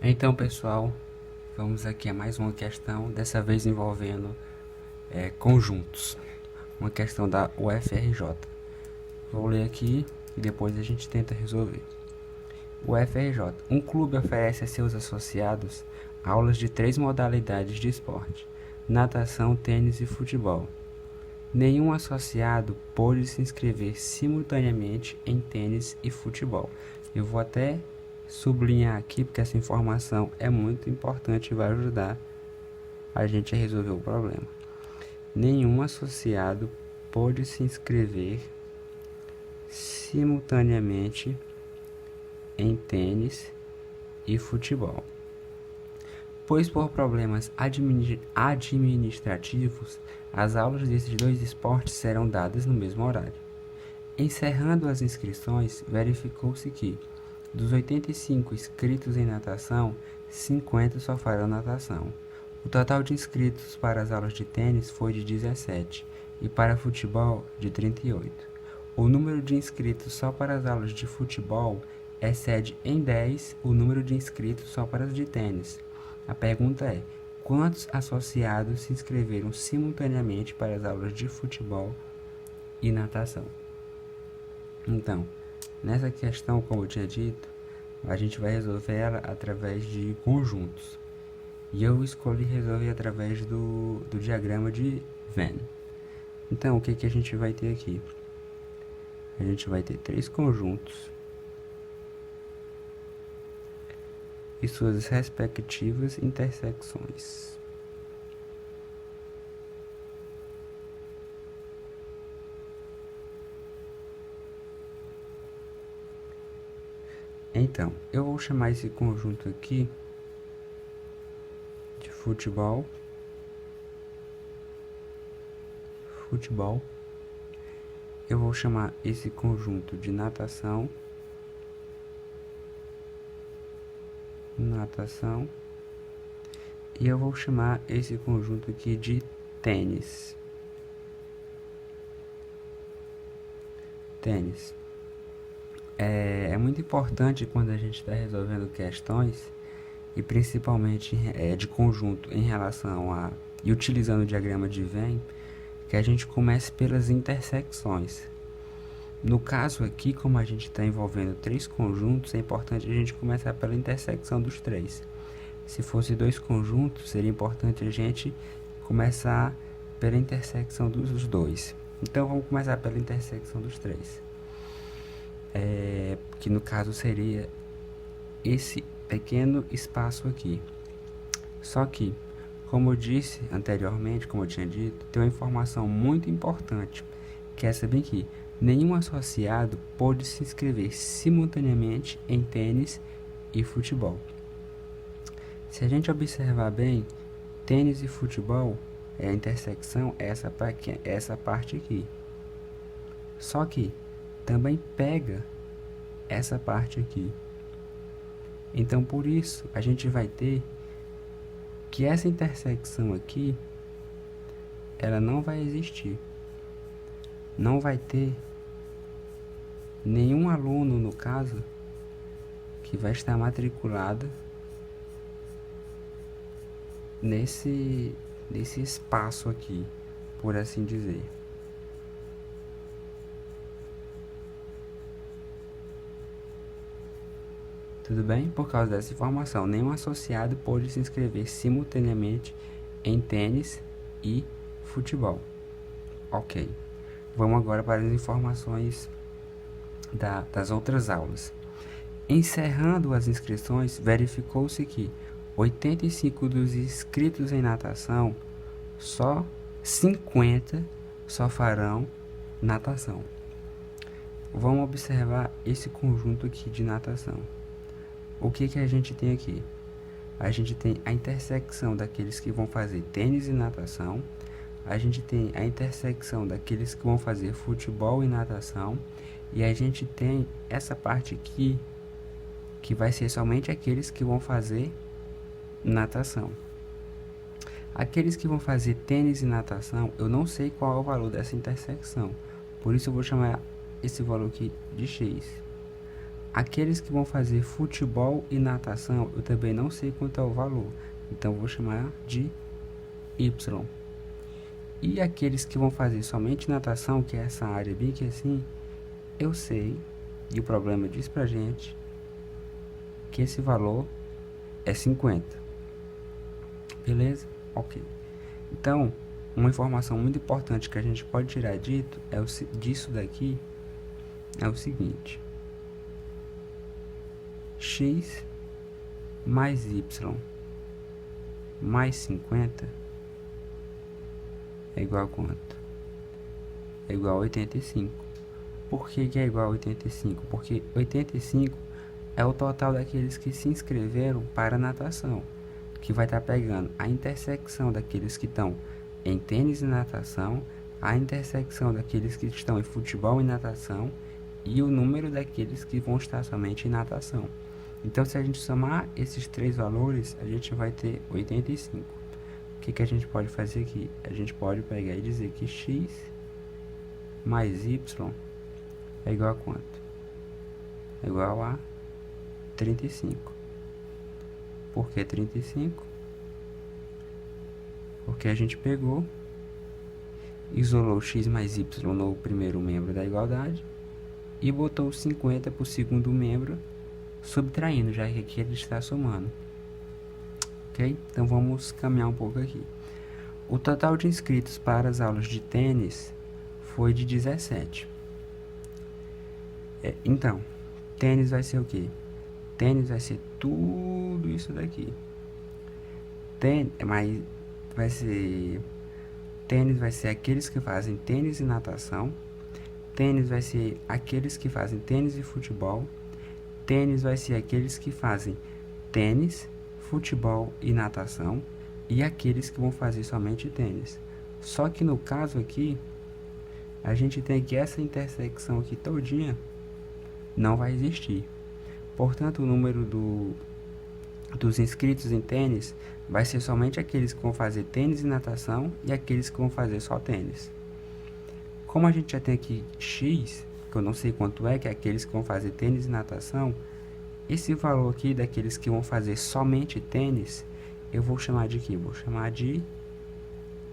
Então, pessoal, vamos aqui a mais uma questão, dessa vez envolvendo conjuntos. Uma questão da UFRJ. Vou ler aqui e depois a gente tenta resolver. UFRJ. Um clube oferece a seus associados aulas de 3 modalidades de esporte: natação, tênis e futebol. Nenhum associado pôde se inscrever simultaneamente em tênis e futebol. Eu vou até sublinhar aqui porque essa informação é muito importante e vai ajudar a gente a resolver o problema. Nenhum associado pôde se inscrever simultaneamente em tênis e futebol, pois por problemas administrativos as aulas desses dois esportes serão dadas no mesmo horário. Encerrando as inscrições, verificou-se que, dos 85 inscritos em natação, 50 só farão natação. O total de inscritos para as aulas de tênis foi de 17 e para futebol de 38. O número de inscritos só para as aulas de futebol excede em 10 o número de inscritos só para as de tênis. A pergunta é: quantos associados se inscreveram simultaneamente para as aulas de futebol e natação? Então, nessa questão, como eu tinha dito, a gente vai resolver ela através de conjuntos. E eu escolhi resolver através do diagrama de Venn. Então, o que a gente vai ter aqui? A gente vai ter 3 conjuntos e suas respectivas intersecções. Então, eu vou chamar esse conjunto aqui de futebol. Eu vou chamar esse conjunto de natação. E eu vou chamar esse conjunto aqui de tênis. É muito importante quando a gente está resolvendo questões, e principalmente de conjunto em relação a, e utilizando o diagrama de Venn, que a gente comece pelas intersecções. No caso aqui, como a gente está envolvendo 3 conjuntos, é importante a gente começar pela intersecção dos 3. Se fosse 2 conjuntos, seria importante a gente começar pela intersecção dos 2. Então, vamos começar pela intersecção dos 3. Que no caso seria esse pequeno espaço aqui. Só que, como eu disse anteriormente, como eu tinha dito, tem uma informação muito importante, que é saber que nenhum associado pôde se inscrever simultaneamente em tênis e futebol. Se a gente observar bem, tênis e futebol, a intersecção é essa parte aqui. Só que também pega essa parte aqui. Então, por isso, a gente vai ter que essa intersecção aqui, ela não vai existir. Não vai ter nenhum aluno, no caso, que vai estar matriculado nesse espaço aqui, por assim dizer. Tudo bem? Por causa dessa informação, nenhum associado pôde se inscrever simultaneamente em tênis e futebol. Ok. Vamos agora para as informações das outras aulas. Encerrando as inscrições, verificou-se que 85 dos inscritos em natação, só 50 só farão natação. Vamos observar esse conjunto aqui de natação. O que a gente tem aqui? A gente tem a intersecção daqueles que vão fazer tênis e natação. A gente tem a intersecção daqueles que vão fazer futebol e natação. E a gente tem essa parte aqui, que vai ser somente aqueles que vão fazer natação. Aqueles que vão fazer tênis e natação, eu não sei qual é o valor dessa intersecção. Por isso eu vou chamar esse valor aqui de X. Aqueles que vão fazer futebol e natação, eu também não sei quanto é o valor, então vou chamar de Y. E aqueles que vão fazer somente natação, que é essa área bem aqui assim, eu sei, e o problema diz pra gente que esse valor é 50. Beleza? Ok. Então, uma informação muito importante que a gente pode tirar disso daqui é o seguinte: x mais y mais 50 é igual a quanto? É igual a 85. Por que é igual a 85? Porque 85 é o total daqueles que se inscreveram para a natação, que vai estar pegando a intersecção daqueles que estão em tênis e natação, a intersecção daqueles que estão em futebol e natação e o número daqueles que vão estar somente em natação. Então, se a gente somar esses três valores, a gente vai ter 85. O que a gente pode fazer aqui? A gente pode pegar e dizer que x mais y é igual a quanto? É igual a 35. Por que 35? Porque a gente pegou, isolou x mais y no primeiro membro da igualdade e botou 50 para o segundo membro, subtraindo, já que aqui ele está somando. Ok? Então vamos caminhar um pouco aqui. O total de inscritos para as aulas de tênis foi de 17. Então, tênis vai ser o quê? Tênis vai ser tudo isso daqui. Tênis vai ser aqueles que fazem tênis e natação. Tênis vai ser aqueles que fazem tênis e futebol. Tênis vai ser aqueles que fazem tênis, futebol e natação. E aqueles que vão fazer somente tênis. Só que no caso aqui, a gente tem que essa intersecção aqui todinha não vai existir. Portanto, o número dos inscritos em tênis vai ser somente aqueles que vão fazer tênis e natação e aqueles que vão fazer só tênis. Como a gente já tem aqui x, que eu não sei quanto é, que é aqueles que vão fazer tênis e natação, esse valor aqui daqueles que vão fazer somente tênis, eu vou chamar de quê? Vou chamar de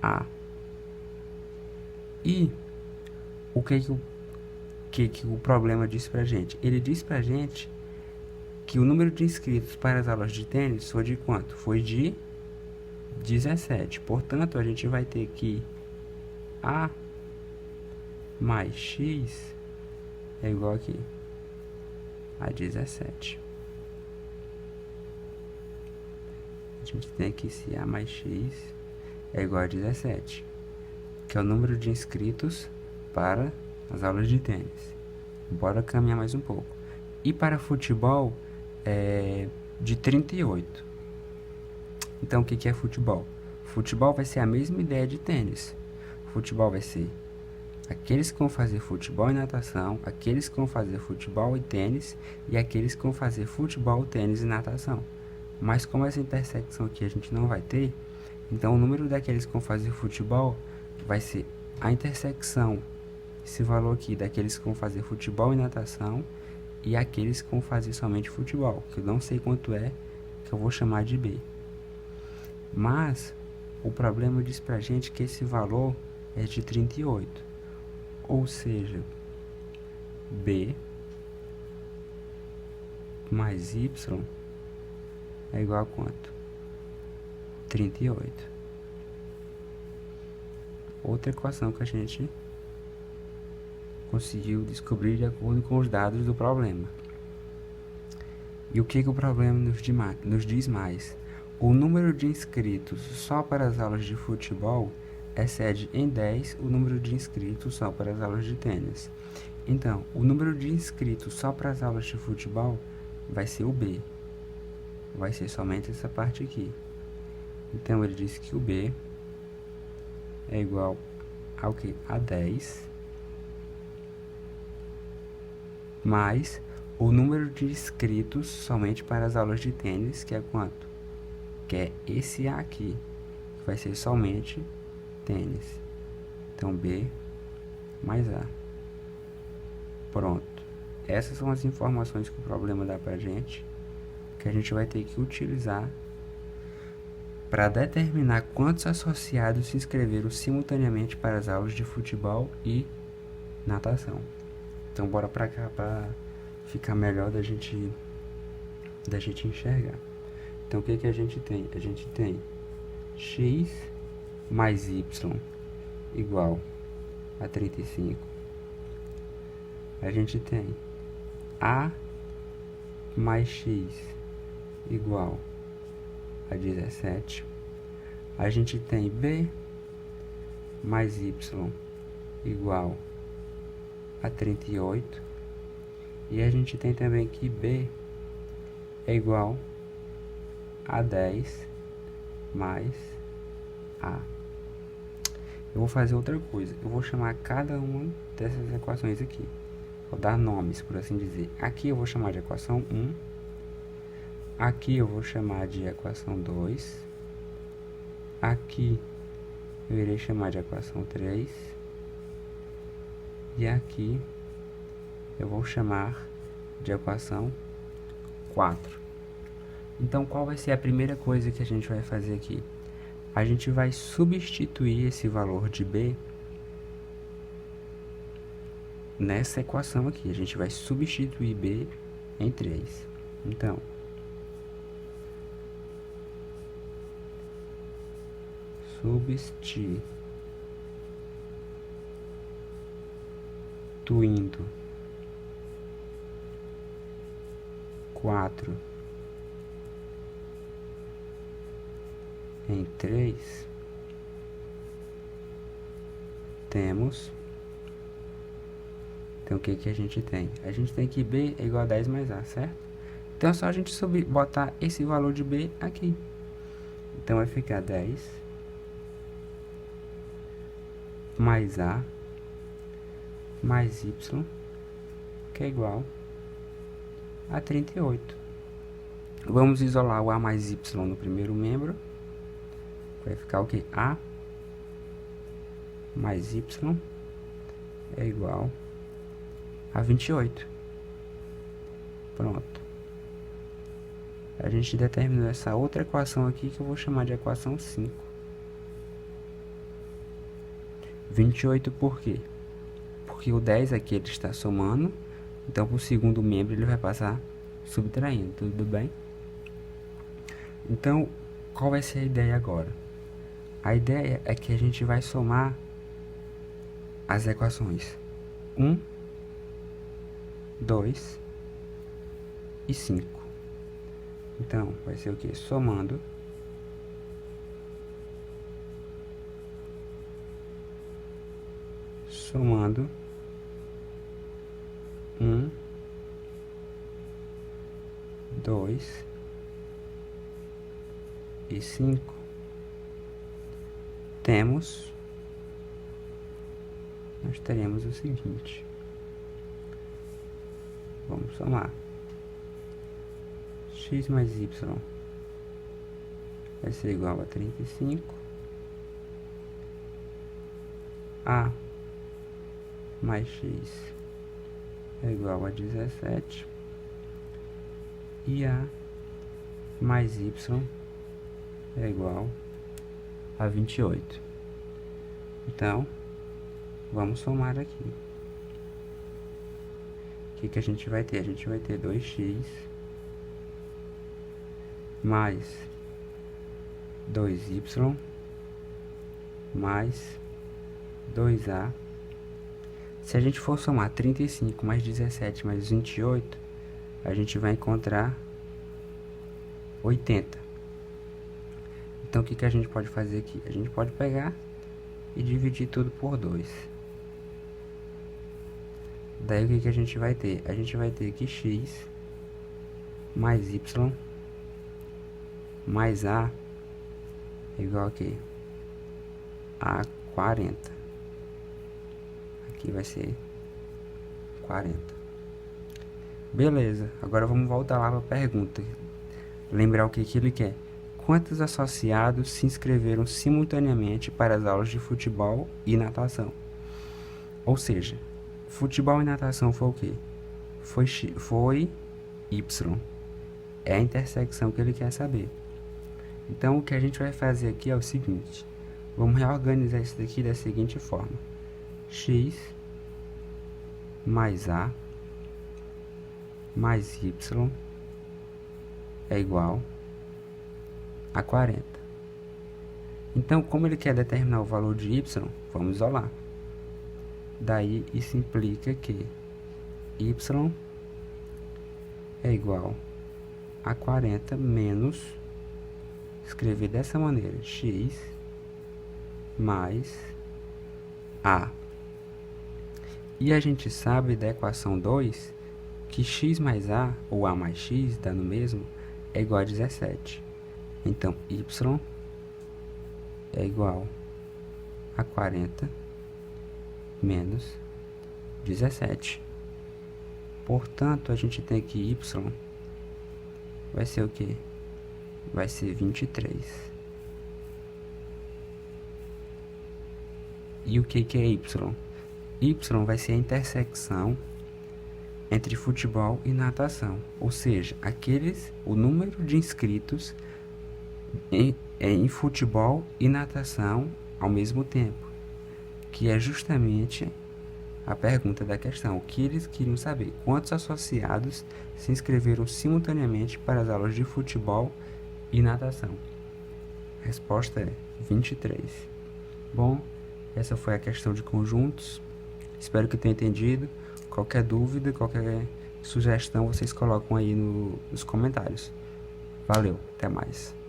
A. E o que o problema diz pra gente? Ele diz pra gente que o número de inscritos para as aulas de tênis foi de quanto? Foi de 17. Portanto, a gente vai ter que A mais X é igual aqui a 17. A gente tem aqui se A mais X é igual a 17, que é o número de inscritos para as aulas de tênis. Bora caminhar mais um pouco. E para futebol é de 38. Então, o que é futebol? Futebol vai ser a mesma ideia de tênis. Futebol vai ser aqueles que vão fazer futebol e natação, aqueles que vão fazer futebol e tênis, e aqueles que vão fazer futebol, tênis e natação. Mas como essa intersecção aqui a gente não vai ter, então o número daqueles que vão fazer futebol vai ser a intersecção, esse valor aqui, daqueles que vão fazer futebol e natação, e aqueles que vão fazer somente futebol, que eu não sei quanto é, que eu vou chamar de B. Mas o problema diz pra gente que esse valor é de 38. Ou seja, B mais Y é igual a quanto? 38. Outra equação que a gente conseguiu descobrir de acordo com os dados do problema. E o que o problema nos diz mais? O número de inscritos só para as aulas de futebol excede em 10 o número de inscritos só para as aulas de tênis. Então, o número de inscritos só para as aulas de futebol vai ser o B. Vai ser somente essa parte aqui. Então, ele diz que o B é igual ao que? A 10 mais o número de inscritos somente para as aulas de tênis, que é quanto? Que é esse A aqui, que vai ser somente tênis. Então, B mais A. Pronto. essas são as informações que o problema dá pra gente, que a gente vai ter que utilizar para determinar quantos associados se inscreveram simultaneamente para as aulas de futebol e natação. Então bora pra cá para ficar melhor da gente enxergar. Então o que a gente tem? A gente tem x mais y igual a 35. A gente tem a mais x igual a 17. A gente tem b mais y igual a 38. E a gente tem também que b é igual a 10 mais a. Eu vou fazer outra coisa. Eu vou chamar cada uma dessas equações aqui. Vou dar nomes, por assim dizer. Aqui eu vou chamar de equação 1. Aqui eu vou chamar de equação 2. Aqui eu irei chamar de equação 3. E aqui eu vou chamar de equação 4. Então, qual vai ser a primeira coisa que a gente vai fazer aqui? A gente vai substituir esse valor de b nessa equação aqui. A gente vai substituir b em 3. Então, substituindo 4 em 3, temos, então o que a gente tem? A gente tem que b é igual a 10 mais a, certo? Então é só a gente botar esse valor de b aqui. Então vai ficar 10 mais a mais y, que é igual a 38. Vamos isolar o a mais y no primeiro membro. Vai ficar o que? A mais y é igual a 28. Pronto. A gente determinou essa outra equação aqui, que eu vou chamar de equação 5. 28 por quê? Porque o 10 aqui ele está somando, então para o segundo membro ele vai passar subtraindo, tudo bem? Então, qual vai ser a ideia agora? A ideia é que a gente vai somar as equações 1, 2 e 5. Então, vai ser o que? Somando somando 1, 2 e 5, nós teremos o seguinte. Vamos somar. X mais y vai ser igual a 35. A mais x é igual a 17. E A mais y é igual a 28. Então, vamos somar aqui. O que a gente vai ter? A gente vai ter 2x mais 2y mais 2a. Se a gente for somar 35 mais 17 mais 28, a gente vai encontrar 80. Então, o que a gente pode fazer aqui? A gente pode pegar e dividir tudo por 2. Daí, o que a gente vai ter? A gente vai ter que x mais y mais a é igual a quê? A 40. Aqui vai ser 40. Beleza, agora vamos voltar lá para a pergunta. Lembrar o que ele quer. Quantos associados se inscreveram simultaneamente para as aulas de futebol e natação? Ou seja, futebol e natação foi o quê? foi Y. É a intersecção que ele quer saber. Então, o que a gente vai fazer aqui é o seguinte. Vamos reorganizar isso daqui da seguinte forma. X mais A mais Y é igual a 40. Então, como ele quer determinar o valor de Y, vamos isolar. Daí, isso implica que Y é igual a 40 menos, escrever dessa maneira, X mais A. E a gente sabe da equação 2 que X mais A, ou A mais X, dá no mesmo, é igual a 17. Então, Y é igual a 40 menos 17. Portanto, a gente tem que Y vai ser o quê? Vai ser 23. E o que é Y? Y vai ser a intersecção entre futebol e natação, ou seja, o número de inscritos em futebol e natação ao mesmo tempo, que é justamente a pergunta da questão. O que eles queriam saber? Quantos associados se inscreveram simultaneamente para as aulas de futebol e natação? A resposta é 23. Bom, essa foi a questão de conjuntos. Espero que tenham entendido. Qualquer dúvida, qualquer sugestão, vocês colocam aí nos comentários. Valeu, até mais.